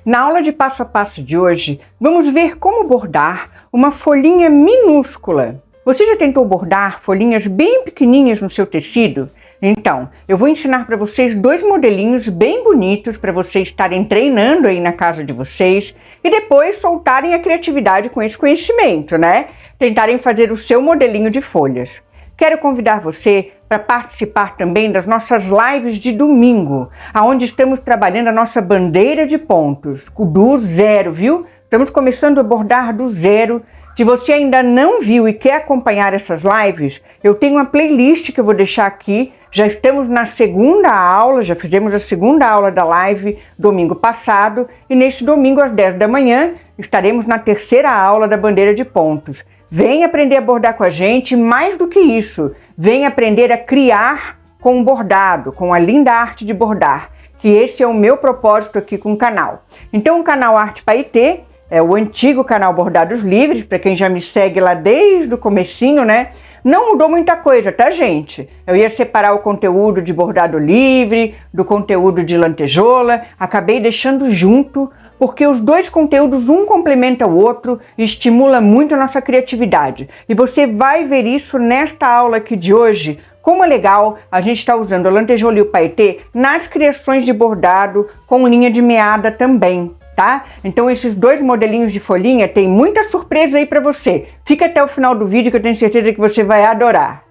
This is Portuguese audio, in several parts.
Na aula de passo a passo de hoje, vamos ver como bordar uma folhinha minúscula. Você já tentou bordar folhinhas bem pequenininhas no seu tecido? Então, eu vou ensinar para vocês dois modelinhos bem bonitos para vocês estarem treinando aí na casa de vocês e depois soltarem a criatividade com esse conhecimento, né? Tentarem fazer o seu modelinho de folhas. Quero convidar você para participar também das nossas lives de domingo, onde estamos trabalhando a nossa bandeira de pontos, do zero, viu? Estamos começando a bordar do zero. Se você ainda não viu e quer acompanhar essas lives, eu tenho uma playlist que eu vou deixar aqui. Já estamos na segunda aula, já fizemos a segunda aula da live domingo passado e neste domingo às 10 da manhã estaremos na terceira aula da bandeira de pontos. Vem aprender a bordar com a gente, mais do que isso, vem aprender a criar com o bordado, com a linda arte de bordar, que esse é o meu propósito aqui com o canal. Então o canal Arte Paetê é o antigo canal Bordados Livres, para quem já me segue lá desde o comecinho, né? Não mudou muita coisa, tá, gente? Eu ia separar o conteúdo de bordado livre, do conteúdo de lantejola, acabei deixando junto, porque os dois conteúdos, um complementa o outro e estimula muito a nossa criatividade. E você vai ver isso nesta aula aqui de hoje, como é legal a gente está usando a lantejola e o paetê nas criações de bordado com linha de meada também. Tá? Então esses dois modelinhos de folhinha tem muita surpresa aí para você. Fica até o final do vídeo que eu tenho certeza que você vai adorar.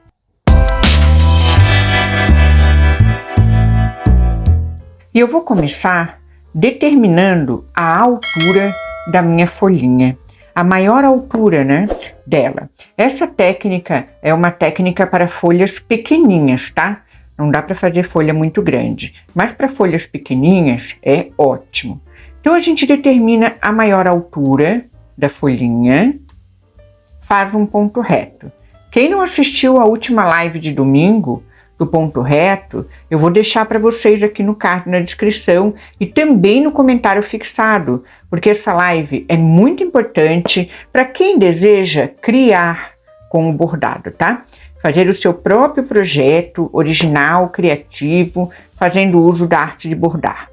E eu vou começar determinando a altura da minha folhinha. A maior altura, né, dela. Essa técnica é uma técnica para folhas pequenininhas, tá? Não dá para fazer folha muito grande. Mas para folhas pequenininhas é ótimo. Então a gente determina a maior altura da folhinha, faz um ponto reto. Quem não assistiu a última live de domingo do ponto reto, eu vou deixar para vocês aqui no card na descrição e também no comentário fixado, porque essa live é muito importante para quem deseja criar com o bordado, tá? Fazer o seu próprio projeto original, criativo, fazendo uso da arte de bordar.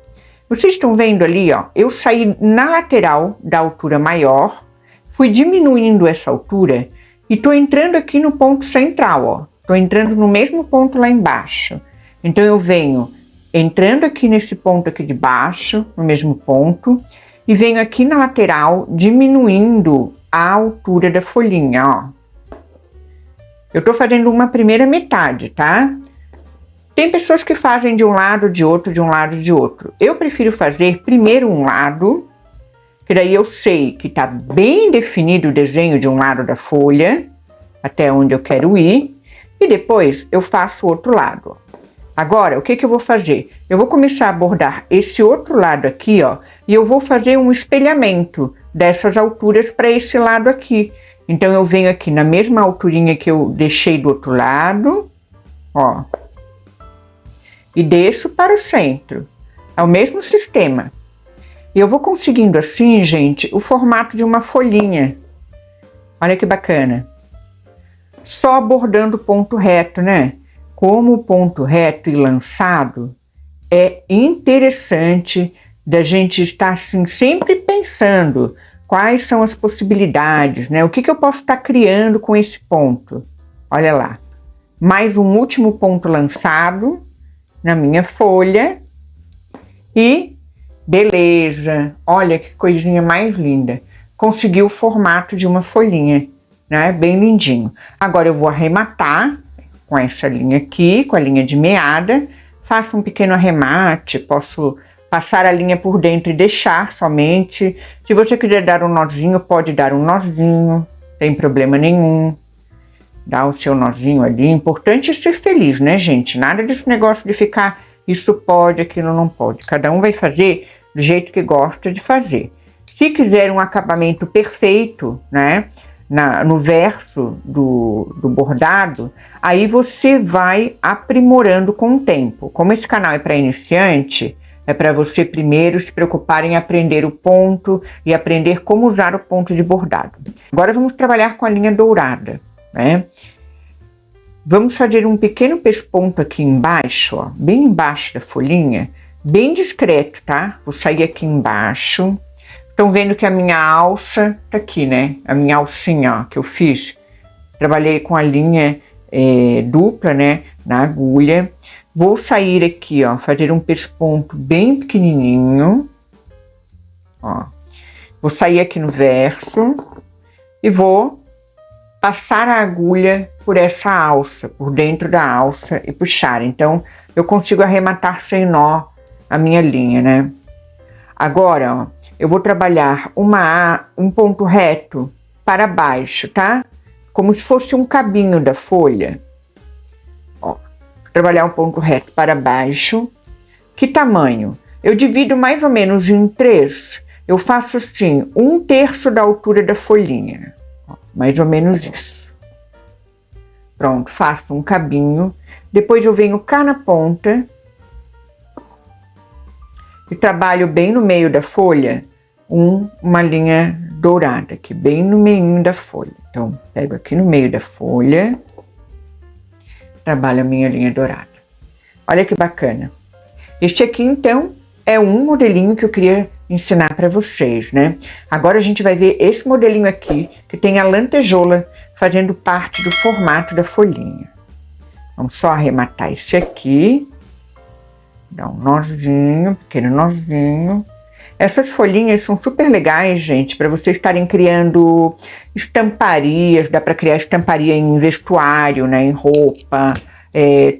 Vocês estão vendo ali, ó, eu saí na lateral da altura maior, fui diminuindo essa altura e tô entrando aqui no ponto central, ó. Tô entrando no mesmo ponto lá embaixo. Então eu venho entrando aqui nesse ponto aqui de baixo, no mesmo ponto, e venho aqui na lateral diminuindo a altura da folhinha, ó. Eu tô fazendo uma primeira metade, tá? Tem pessoas que fazem de um lado, de outro, de um lado, de outro. Eu prefiro fazer primeiro um lado, que daí eu sei que tá bem definido o desenho de um lado da folha, até onde eu quero ir, e depois eu faço o outro lado. Agora, o que eu vou fazer? Eu vou começar a bordar esse outro lado aqui, ó, e eu vou fazer um espelhamento dessas alturas para esse lado aqui. Então eu venho aqui na mesma alturinha que eu deixei do outro lado, ó, e desço para o centro. É o mesmo sistema. E eu vou conseguindo assim, gente, o formato de uma folhinha. Olha que bacana. Só bordando ponto reto, né? Como o ponto reto e lançado, é interessante da gente estar assim, sempre pensando quais são as possibilidades, né? O que eu posso estar criando com esse ponto? Olha lá. Mais um último ponto lançado na minha folha e beleza, olha que coisinha mais linda, consegui o formato de uma folhinha, né, bem lindinho. Agora eu vou arrematar com essa linha aqui, com a linha de meada, faço um pequeno arremate, posso passar a linha por dentro e deixar somente. Se você quiser dar um nozinho, pode dar um nozinho, tem problema nenhum. Dá o seu nozinho ali. Importante é ser feliz, né, gente? Nada desse negócio de ficar isso pode, aquilo não pode. Cada um vai fazer do jeito que gosta de fazer. Se quiser um acabamento perfeito, né, no verso do bordado, aí você vai aprimorando com o tempo. Como esse canal é para iniciante, é para você primeiro se preocupar em aprender o ponto e aprender como usar o ponto de bordado. Agora vamos trabalhar com a linha dourada, né? Vamos fazer um pequeno pesponto aqui embaixo, ó, bem embaixo da folhinha, bem discreto, tá? Vou sair aqui embaixo. Estão vendo que a minha alça tá aqui, né? A minha alcinha, ó, que eu fiz. Trabalhei com a linha dupla, né? Na agulha. Vou sair aqui, ó, fazer um pesponto bem pequenininho. Ó. Vou sair aqui no verso e vou passar a agulha por essa alça, por dentro da alça e puxar. Então, eu consigo arrematar sem nó a minha linha, né? Agora, ó, eu vou trabalhar um ponto reto para baixo, tá? Como se fosse um cabinho da folha. Ó, vou trabalhar um ponto reto para baixo. Que tamanho? Eu divido mais ou menos em 3. Eu faço assim, 1/3 da altura da folhinha. Ó, mais ou menos isso. Pronto, faço um cabinho. Depois eu venho cá na ponta e trabalho bem no meio da folha uma linha dourada aqui, bem no meio da folha. Então, pego aqui no meio da folha, trabalho a minha linha dourada. Olha que bacana. Este aqui, então, é um modelinho que eu queria ensinar para vocês, né? Agora a gente vai ver esse modelinho aqui, que tem a lantejola fazendo parte do formato da folhinha. Vamos só arrematar esse aqui. Dá um nozinho, pequeno nozinho. Essas folhinhas são super legais, gente, para vocês estarem criando estamparias. Dá para criar estamparia em vestuário, né, em roupa,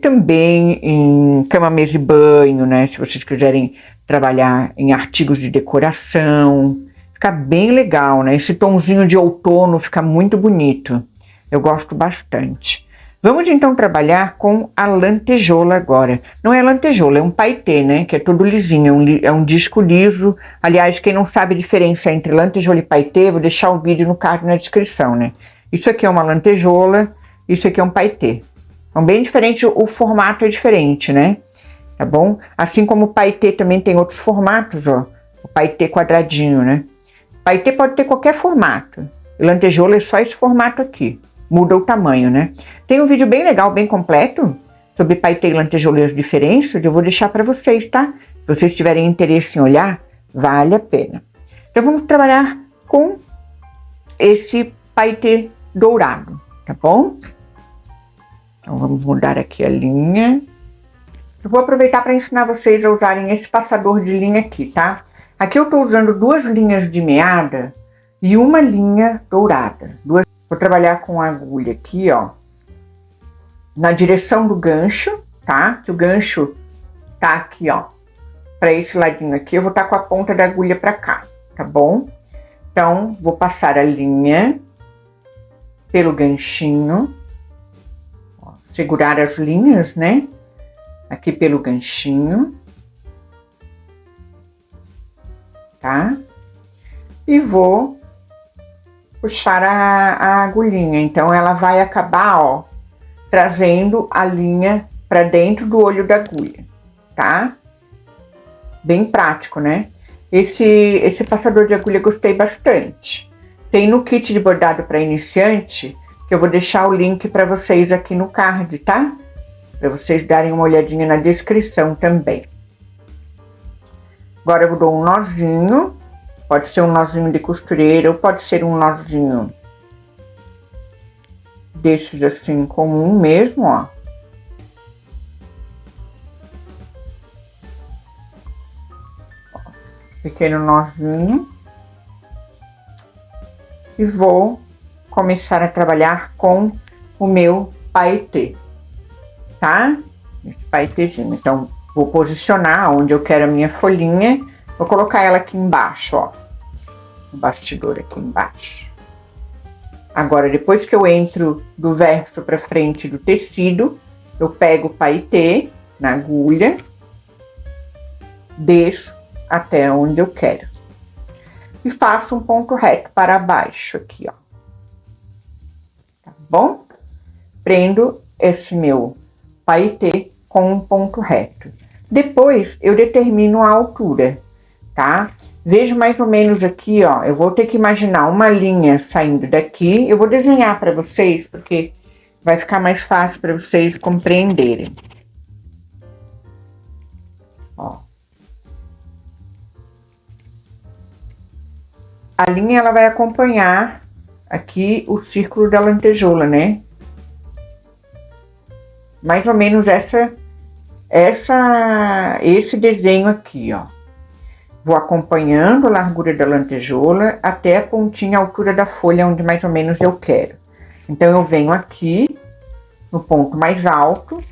também em cama, mesa e banho, né, se vocês quiserem trabalhar em artigos de decoração. Fica bem legal, né? Esse tomzinho de outono fica muito bonito. Eu gosto bastante. Vamos então trabalhar com a lantejola agora. Não é lantejola, é um paetê, né? Que é todo lisinho, é um disco liso. Aliás, quem não sabe a diferença entre lantejola e paetê, vou deixar o vídeo no card na descrição, né? Isso aqui é uma lantejola, isso aqui é um paetê. São bem diferentes, o formato é diferente, né? Tá bom? Assim como o paetê também tem outros formatos, ó. O paetê quadradinho, né? Paetê pode ter qualquer formato. Lantejola é só esse formato aqui. Muda o tamanho, né? Tem um vídeo bem legal, bem completo, sobre paetê e lantejola e as diferenças. Eu vou deixar para vocês, tá? Se vocês tiverem interesse em olhar, vale a pena. Então vamos trabalhar com esse paetê dourado, tá bom? Então vamos mudar aqui a linha. Eu vou aproveitar para ensinar vocês a usarem esse passador de linha aqui, tá? Aqui eu tô usando 2 linhas de meada e uma linha dourada. Vou trabalhar com a agulha aqui, ó, na direção do gancho, tá? Que o gancho tá aqui, ó, para esse ladinho aqui. Eu vou estar com a ponta da agulha para cá, tá bom? Então, vou passar a linha pelo ganchinho, ó, segurar as linhas, né? Aqui pelo ganchinho, tá? E vou puxar a agulhinha. Então, ela vai acabar, ó, trazendo a linha para dentro do olho da agulha, tá? Bem prático, né? Esse passador de agulha eu gostei bastante. Tem no kit de bordado para iniciante, que eu vou deixar o link para vocês aqui no card, tá? Para vocês darem uma olhadinha na descrição também. Agora eu vou dar um nozinho, pode ser um nozinho de costureira ou pode ser um nozinho desses assim comum mesmo, ó. Pequeno nozinho. E vou começar a trabalhar com o meu paetê, tá? Esse paetézinho. Então, vou posicionar onde eu quero a minha folhinha. Vou colocar ela aqui embaixo, ó. No bastidor aqui embaixo. Agora, depois que eu entro do verso para frente do tecido, eu pego o paetê na agulha, desço até onde eu quero. E faço um ponto reto para baixo aqui, ó. Tá bom? Prendo esse meu paetê com um ponto reto. Depois, eu determino a altura, tá? Vejo mais ou menos aqui, ó, eu vou ter que imaginar uma linha saindo daqui. Eu vou desenhar para vocês, porque vai ficar mais fácil para vocês compreenderem. Ó, a linha ela vai acompanhar aqui o círculo da lantejoula, né? Mais ou menos esse desenho aqui, ó. Vou acompanhando a largura da lantejoula até a pontinha, a altura da folha, onde mais ou menos eu quero. Então, eu venho aqui no ponto mais alto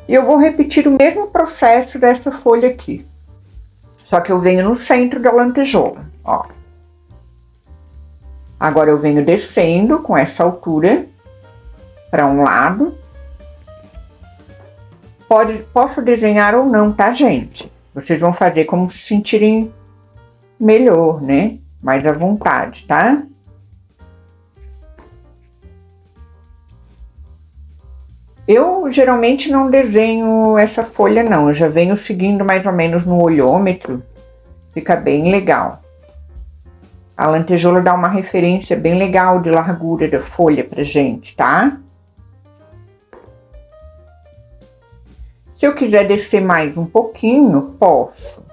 e eu vou repetir o mesmo processo dessa folha aqui. Só que eu venho no centro da lantejoula, ó. Agora eu venho descendo com essa altura para um lado. Posso desenhar ou não, tá, gente? Vocês vão fazer como se sentirem melhor, né? Mais à vontade, tá? Eu geralmente não desenho essa folha, não. Eu já venho seguindo mais ou menos no olhômetro. Fica bem legal. A lantejoula dá uma referência bem legal de largura da folha pra gente, tá? Se eu quiser descer mais um pouquinho, posso.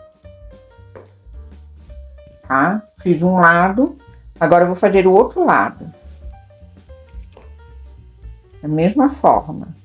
Tá? Fiz um lado, agora eu vou fazer o outro lado. Da mesma forma.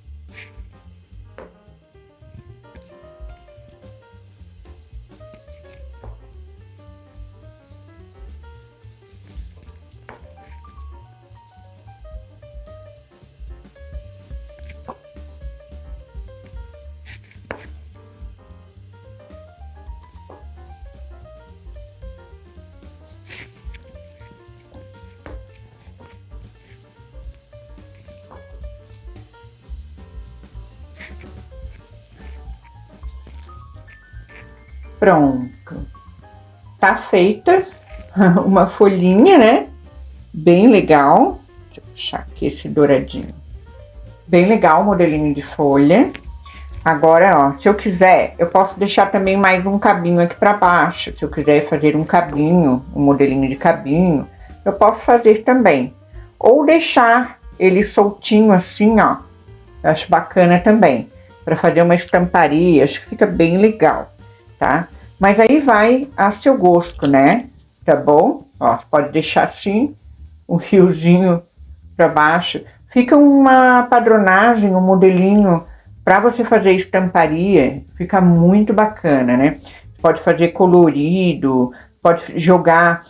Pronto. Tá feita uma folhinha, né? Bem legal. Deixa eu puxar aqui esse douradinho. Bem legal o modelinho de folha. Agora, ó, se eu quiser, eu posso deixar também mais um cabinho aqui pra baixo. Se eu quiser fazer um cabinho, um modelinho de cabinho, eu posso fazer também. Ou deixar ele soltinho assim, ó. Eu acho bacana também. Pra fazer uma estamparia, acho que fica bem legal, tá? Mas aí vai a seu gosto, né? Tá bom? Ó, pode deixar assim, um fiozinho pra baixo. Fica uma padronagem, um modelinho para você fazer estamparia. Fica muito bacana, né? Pode fazer colorido, pode jogar,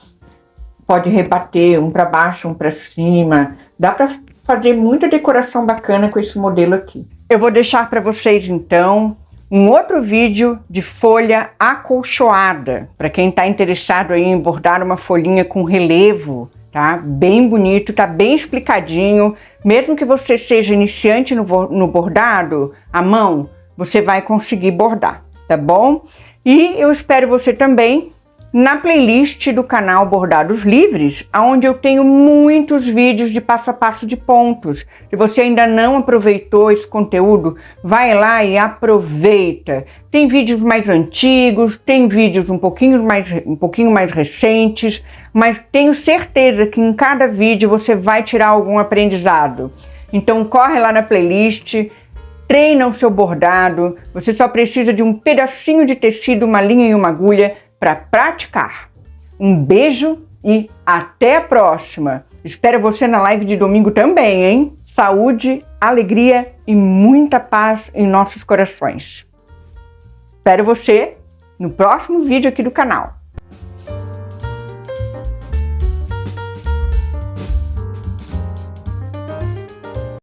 pode rebater um para baixo, um para cima. Dá para fazer muita decoração bacana com esse modelo aqui. Eu vou deixar para vocês, então, um outro vídeo de folha acolchoada, para quem está interessado aí em bordar uma folhinha com relevo, tá? Bem bonito, tá bem explicadinho. Mesmo que você seja iniciante no bordado, à mão, você vai conseguir bordar, tá bom? E eu espero você também na playlist do canal Bordados Livres, onde eu tenho muitos vídeos de passo a passo de pontos. Se você ainda não aproveitou esse conteúdo, vai lá e aproveita. Tem vídeos mais antigos, tem vídeos um pouquinho mais recentes, mas tenho certeza que em cada vídeo você vai tirar algum aprendizado. Então corre lá na playlist, treina o seu bordado. Você só precisa de um pedacinho de tecido, uma linha e uma agulha para praticar. Um beijo e até a próxima. Espero você na live de domingo também, hein? Saúde, alegria e muita paz em nossos corações. Espero você no próximo vídeo aqui do canal.